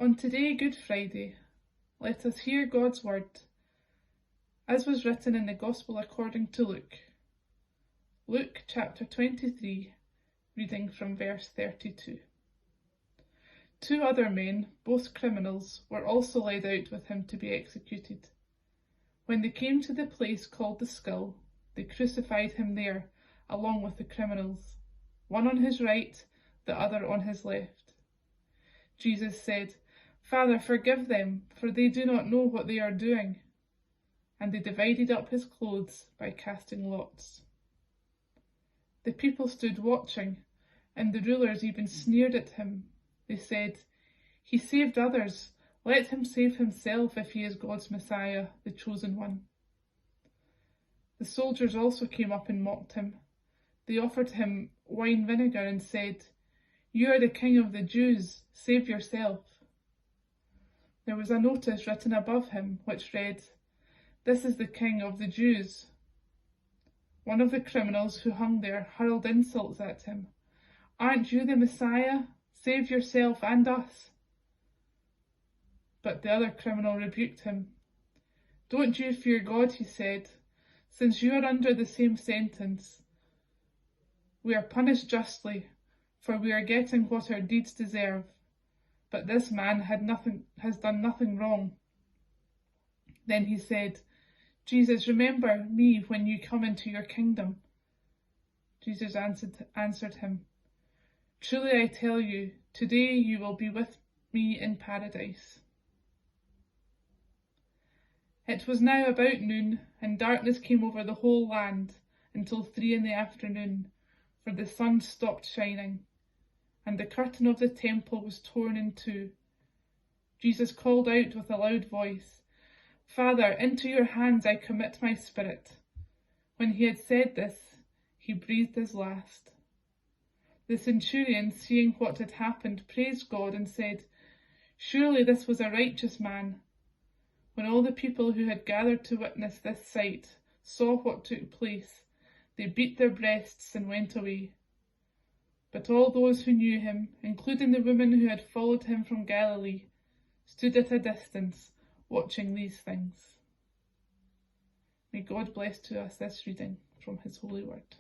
On today, Good Friday, let us hear God's word, as was written in the Gospel according to Luke. Luke chapter 23, reading from verse 32. 2 other men, both criminals, were also led out with him to be executed. When they came to the place called the Skull, they crucified him there, along with the criminals, one on his right, the other on his left. Jesus said, "Father, forgive them, for they do not know what they are doing." And they divided up his clothes by casting lots. The people stood watching, and the rulers even sneered at him. They said, "He saved others. Let him save himself if he is God's Messiah, the chosen one." The soldiers also came up and mocked him. They offered him wine vinegar and said, "You are the King of the Jews. Save yourself." There was a notice written above him which read, "This is the King of the Jews." One of the criminals who hung there hurled insults at him. "Aren't you the Messiah? Save yourself and us." But the other criminal rebuked him. "Don't you fear God," he said, "since you are under the same sentence. We are punished justly, for we are getting what our deeds deserve. But this man has done nothing wrong." Then he said, "Jesus, remember me when you come into your kingdom." Jesus answered him, "Truly I tell you, today you will be with me in paradise." It was now about noon, and darkness came over the whole land until 3 p.m, for the sun stopped shining, and the curtain of the temple was torn in two. Jesus called out with a loud voice, "Father, into your hands I commit my spirit." When he had said this, he breathed his last. The centurion, seeing what had happened, praised God and said, "Surely this was a righteous man." When all the people who had gathered to witness this sight saw what took place, they beat their breasts and went away. But all those who knew him, including the women who had followed him from Galilee, stood at a distance, watching these things. May God bless to us this reading from his holy word.